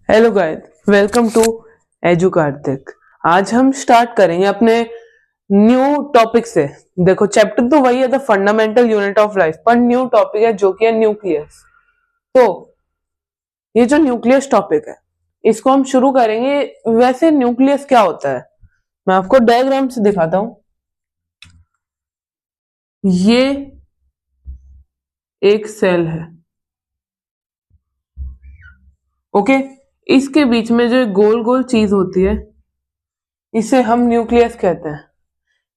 Hello guys, welcome to edu Kartik. आज हम start करेंगे अपने न्यू टॉपिक से। देखो, चैप्टर तो वही है, the fundamental unit of life, पर न्यू टॉपिक है जो कि है न्यूक्लियस। तो ये जो न्यूक्लियस टॉपिक है इसको हम शुरू करेंगे। वैसे न्यूक्लियस क्या होता है मैं आपको डायग्राम से दिखाता हूं। ये एक सेल है, ओके। इसके बीच में जो गोल गोल चीज होती है इसे हम न्यूक्लियस कहते हैं,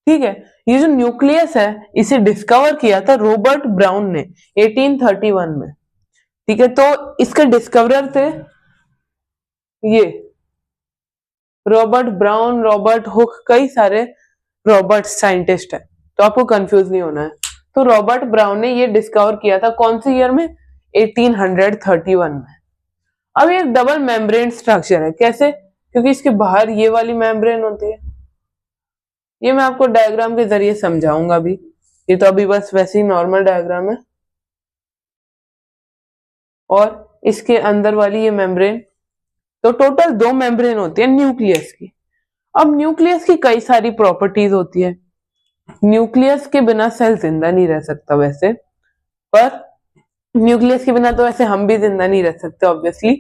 ठीक है। ये जो न्यूक्लियस है इसे डिस्कवर किया था रॉबर्ट ब्राउन ने 1831 में, ठीक है। तो इसके डिस्कवरर थे ये रॉबर्ट ब्राउन, रॉबर्ट हुक, कई सारे रॉबर्ट साइंटिस्ट है, तो आपको कंफ्यूज नहीं होना है। तो रॉबर्ट ब्राउन ने ये डिस्कवर किया था कौन से ईयर में? 1831 में। अब ये डबल मेम्ब्रेन स्ट्रक्चर है। कैसे? क्योंकि इसके बाहर ये वाली मेम्ब्रेन होती है। ये मैं आपको डायग्राम के जरिए समझाऊंगा अभी। ये तो अभी बस वैसे ही नॉर्मल डायग्राम है। और इसके अंदर वाली ये मेम्ब्रेन, तो टोटल दो मेम्ब्रेन होती है न्यूक्लियस की। अब न्यूक्लियस की कई सारी प्रॉपर्टीज होती है। न्यूक्लियस के बिना सेल जिंदा नहीं रह सकता वैसे, पर न्यूक्लियस के बिना तो वैसे हम भी जिंदा नहीं रह सकते ऑब्वियसली।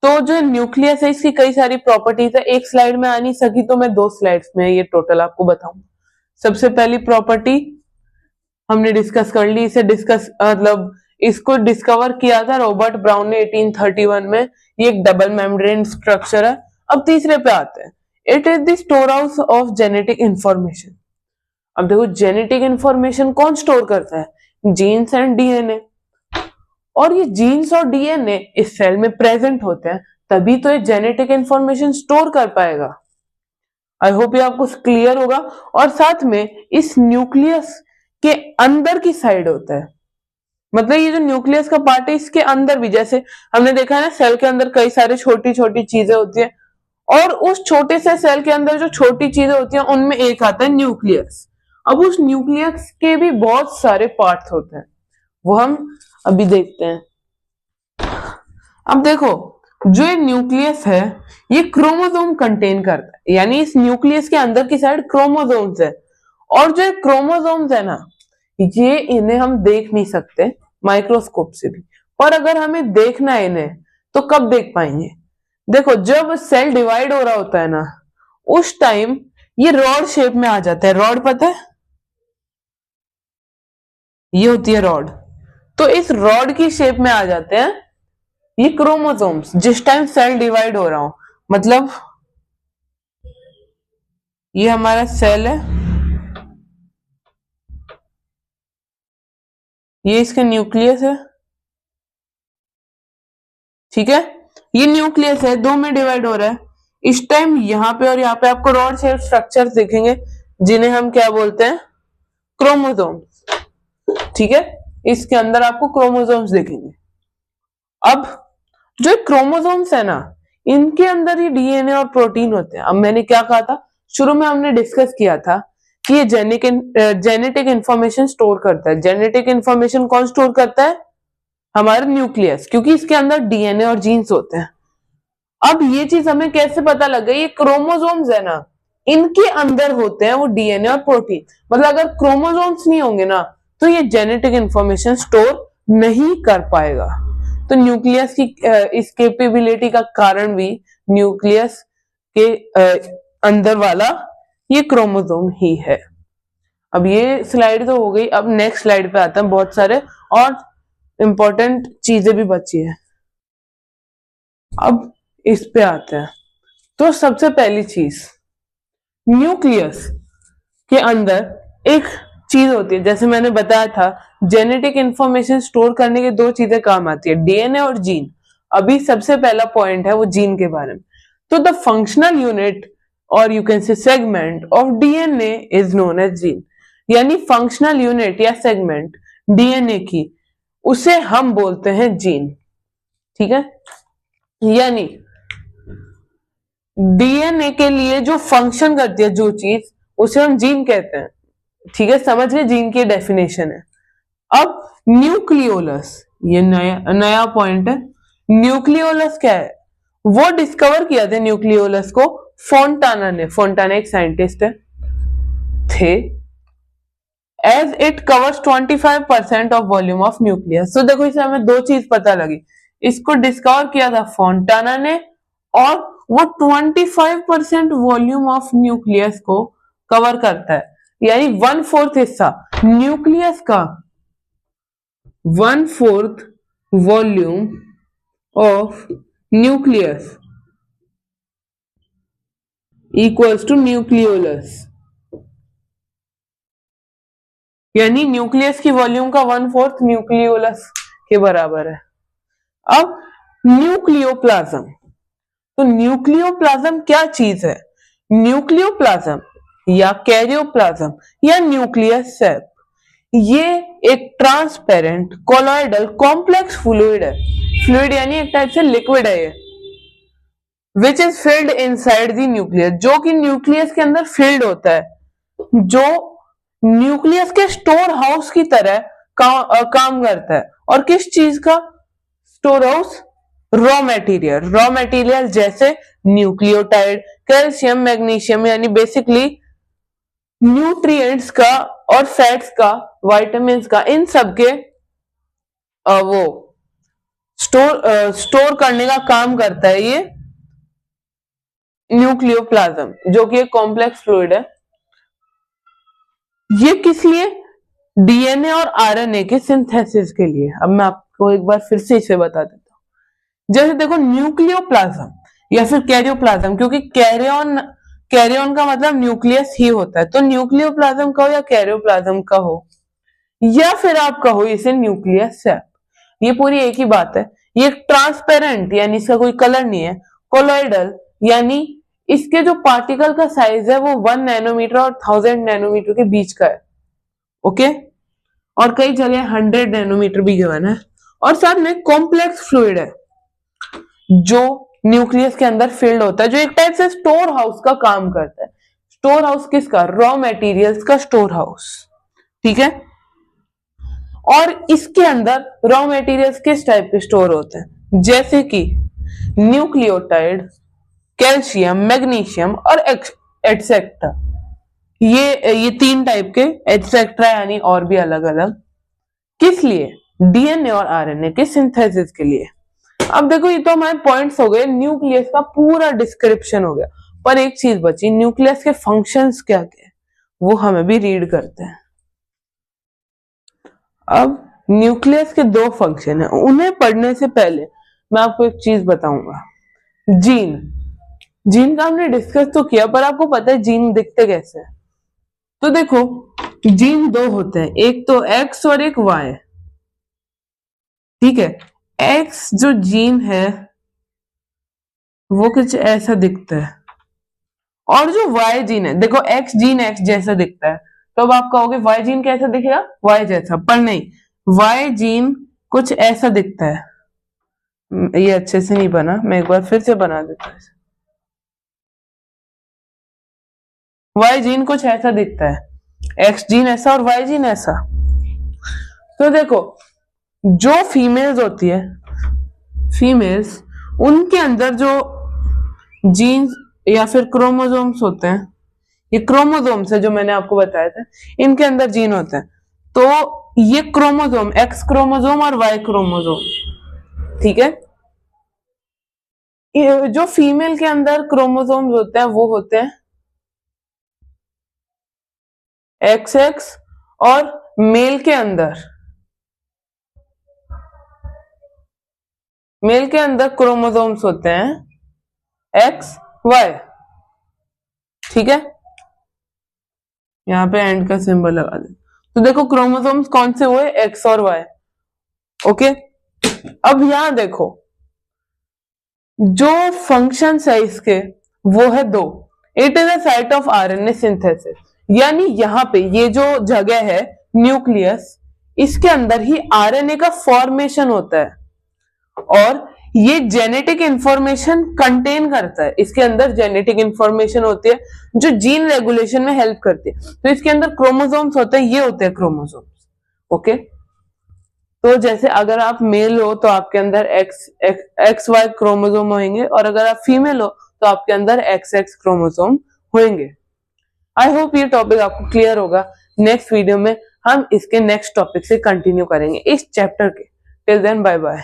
तो जो न्यूक्लियस है इसकी कई सारी प्रॉपर्टीज है। एक स्लाइड में आ नहीं सकी तो मैं दो स्लाइड्स में ये टोटल आपको बताऊंगा। सबसे पहली प्रॉपर्टी हमने डिस्कस कर ली। इसे डिस्कस मतलब इसको डिस्कवर किया था रॉबर्ट ब्राउन ने 1831 में। ये एक डबल मेम्ब्रेन स्ट्रक्चर है। अब तीसरे पे आते हैं। It is the store house of genetic information. अब देखो, जेनेटिक इंफॉर्मेशन कौन स्टोर करता है? Genes and DNA. और ये जीन्स और डीएनए इस सेल में प्रेजेंट होते हैं, तभी तो ये जेनेटिक इंफॉर्मेशन स्टोर कर पाएगा। आई होप ये आपको क्लियर होगा। और साथ में इस न्यूक्लियस के अंदर की साइड होता है, मतलब ये जो न्यूक्लियस का पार्ट है इसके अंदर भी, जैसे हमने देखा है ना, सेल के अंदर कई सारे छोटी छोटी चीजें होती है, और उस छोटे से सेल के अंदर जो छोटी चीजें होती हैं उनमें एक आता है न्यूक्लियस। अब उस न्यूक्लियस के भी बहुत सारे पार्ट्स होते हैं, वो हम अभी देखते हैं। अब देखो, जो ये न्यूक्लियस है ये क्रोमोसोम कंटेन करता है, यानी इस न्यूक्लियस के अंदर की साइड क्रोमोसोम्स है। और जो क्रोमोसोम्स है ना, ये इन्हें हम देख नहीं सकते माइक्रोस्कोप से भी, पर अगर हमें देखना है इन्हें तो कब देख पाएंगे? देखो, जब सेल डिवाइड हो रहा होता है ना, उस टाइम ये रॉड शेप में आ जाता है। रॉड पता है, ये होती है रॉड। तो इस रॉड की शेप में आ जाते हैं ये क्रोमोसोम्स जिस टाइम सेल डिवाइड हो रहा हो। मतलब ये हमारा सेल है, ये इसका न्यूक्लियस है, ठीक है। ये न्यूक्लियस है, दो में डिवाइड हो रहा है। इस टाइम यहाँ पे और यहाँ पे आपको रॉड शेप स्ट्रक्चर दिखेंगे जिन्हें हम क्या बोलते हैं? क्रोमोसोम्स, ठीक है। इसके अंदर आपको क्रोमोसोम्स दिखेंगे। अब जो क्रोमोसोम्स है ना, इनके अंदर ही डीएनए और प्रोटीन होते हैं। अब मैंने क्या कहा था शुरू में, हमने डिस्कस किया था कि ये जेनेटिक इंफॉर्मेशन स्टोर करता है। जेनेटिक इंफॉर्मेशन कौन स्टोर करता है? हमारा न्यूक्लियस, क्योंकि इसके अंदर डीएनए और जीन्स होते हैं। अब ये चीज हमें कैसे पता लग गई? ये क्रोमोसोम्स है ना, इनके अंदर होते हैं वो डीएनए और प्रोटीन। मतलब अगर क्रोमोसोम्स नहीं होंगे ना तो ये जेनेटिक इंफॉर्मेशन स्टोर नहीं कर पाएगा। तो न्यूक्लियस की इस कैपेबिलिटी का कारण भी न्यूक्लियस के अंदर वाला ये क्रोमोसोम ही है। अब ये स्लाइड तो हो गई। अब नेक्स्ट स्लाइड पे आते हैं। बहुत सारे और इंपॉर्टेंट चीजें भी बची है। अब इस पे आते हैं। तो सबसे पहली चीज, न्यूक्लियस के अंदर एक चीज होती है, जैसे मैंने बताया था, जेनेटिक इंफॉर्मेशन स्टोर करने की दो चीजें काम आती है, डीएनए और जीन। अभी सबसे पहला पॉइंट है वो जीन के बारे में। तो द फंक्शनल यूनिट और you can say segment of DNA is known as gene. यानी फंक्शनल यूनिट या सेगमेंट डीएनए की, उसे हम बोलते हैं जीन, ठीक है। यानी डीएनए के लिए जो फंक्शन करती है जो चीज, उसे हम जीन कहते हैं, ठीक है। समझ गए? जीन की डेफिनेशन है। अब न्यूक्लियोलस, ये नया नया पॉइंट है। न्यूक्लियोलस क्या है? वो डिस्कवर किया था न्यूक्लियोलस को फोंटाना ने। फोंटाना एक साइंटिस्ट है थे। As it covers 25% of volume of nucleus. तो देखो इसे हमें दो चीज पता लगी, इसको डिस्कवर किया था फोंटाना ने और वो 25% वॉल्यूम ऑफ न्यूक्लियस को कवर करता है, यानी 1/4 हिस्सा न्यूक्लियस का, 1/4 volume of nucleus equals to nucleolus, यानी न्यूक्लियस की वॉल्यूम का 1/4 न्यूक्लियोलस के बराबर है। अब न्यूक्लियोप्लाज्म, तो न्यूक्लियोप्लाज्म क्या चीज है? न्यूक्लियोप्लाज्म या कैरियोप्लाज्म या न्यूक्लियस सैप, ये एक ट्रांसपेरेंट कोलॉइडल कॉम्प्लेक्स फ्लूइड है। फ्लूइड यानी एक टाइप से लिक्विड है ये, which is filled inside the nucleus, जो कि न्यूक्लियस के अंदर फिल्ड होता है, जो न्यूक्लियस के स्टोर हाउस की तरह काम करता है। और किस चीज का store house? Raw material. Raw material जैसे न्यूक्लियोटाइड, कैल्शियम, मैग्नीशियम, यानी बेसिकली न्यूट्रिएंट्स का और फैट्स का, विटामिन्स का, इन सब के वो स्टोर करने का काम करता है ये न्यूक्लियोप्लाज्म, जो कि एक कॉम्प्लेक्स फ्लूइड है। ये किस लिए? डीएनए और आरएनए के सिंथेसिस के लिए। अब मैं आपको एक बार फिर से इसे बता देता हूं। जैसे देखो न्यूक्लियोप्लाज्म या फिर कैरियोप्लाज्म, क्योंकि कैरियन का मतलब न्यूक्लियस ही होता है, तो न्यूक्लियोप्लाज्म कहो या कैरियोप्लाज्म कहो या फिर आप कहो इसे न्यूक्लियस सैप, ये पूरी एक ही बात है। ये ट्रांसपेरेंट यानी इसका कोई कलर नहीं है, कोलॉइडल यानी इसके जो पार्टिकल का साइज है वो 1 नैनोमीटर और 1000 नैनोमीटर के बीच का है, ओके, और कई जगह 100 नैनोमीटर भी गिवन है। और साथ में कॉम्प्लेक्स फ्लूइड है जो न्यूक्लियस के अंदर फिल्ड होता है, जो एक टाइप से स्टोर हाउस का काम करता है। स्टोर हाउस किसका? रॉ मटेरियल्स का स्टोर हाउस, ठीक है। और इसके अंदर रॉ मटेरियल्स किस टाइप के स्टोर होते हैं? जैसे कि न्यूक्लियोटाइड, कैल्शियम, मैग्नीशियम और एटसेट्रा। ये 3 टाइप के, एटसेट्रा यानी और भी अलग अलग। किस लिए? डीएनए और आरएनए के सिंथेसिस के लिए। अब देखो ये तो हमारे पॉइंट्स हो गए, न्यूक्लियस का पूरा डिस्क्रिप्शन हो गया, पर एक चीज बची, न्यूक्लियस के फंक्शंस क्या क्या है वो हमें भी रीड करते हैं। अब न्यूक्लियस के 2 फंक्शन है, उन्हें पढ़ने से पहले मैं आपको एक चीज बताऊंगा। जीन का हमने डिस्कस तो किया, पर आपको पता है जीन दिखते कैसे हैं? तो देखो जीन 2 होते हैं, एक तो एक्स और एक वाई, ठीक है। एक्स जो जीन है वो कुछ ऐसा दिखता है, और जो वाई जीन है, देखो एक्स जीन एक्स जैसा दिखता है, तो अब आप कहोगे वाई जीन कैसा दिखेगा? वाई जैसा, पर नहीं, वाई जीन कुछ ऐसा दिखता है। ये अच्छे से नहीं बना, मैं एक बार फिर से बना देता हूं। वाई जीन कुछ ऐसा दिखता है, एक्स जीन ऐसा और वाई जीन ऐसा। तो देखो जो फीमेल्स होती है, फीमेल्स, उनके अंदर जो जीन्स या फिर क्रोमोसोम्स होते हैं, ये क्रोमोसोम्स है जो मैंने आपको बताया था, इनके अंदर जीन होते हैं। तो ये क्रोमोसोम, एक्स क्रोमोसोम और वाई क्रोमोसोम, ठीक है। ये जो फीमेल के अंदर क्रोमोसोम्स होते हैं वो होते हैं एक्स एक्स, और मेल के अंदर क्रोमोसोम्स होते हैं एक्स वाई, ठीक है। यहां पे एंड का सिंबल लगा दे। तो देखो क्रोमोसोम्स कौन से हुए? एक्स और वाई, ओके। अब यहां देखो जो फंक्शंस है इसके वो है 2। It is a site of RNA synthesis, यानी यहां पे ये जो जगह है न्यूक्लियस, इसके अंदर ही आरएनए का फॉर्मेशन होता है, और ये जेनेटिक इंफॉर्मेशन कंटेन करता है। इसके अंदर जेनेटिक इंफॉर्मेशन होती है जो जीन रेगुलेशन में हेल्प करती है। तो इसके अंदर क्रोमोसोम्स होते हैं, ये होते हैं क्रोमोसोम्स, ओके। तो जैसे अगर आप मेल हो तो आपके अंदर एक्स वाई क्रोमोसोम होंगे, और अगर आप फीमेल हो तो आपके अंदर एक्स एक्स क्रोमोसोम होंगे। आई होप ये टॉपिक आपको क्लियर होगा। नेक्स्ट वीडियो में हम इसके नेक्स्ट टॉपिक से कंटिन्यू करेंगे इस चैप्टर के। Till then bye bye.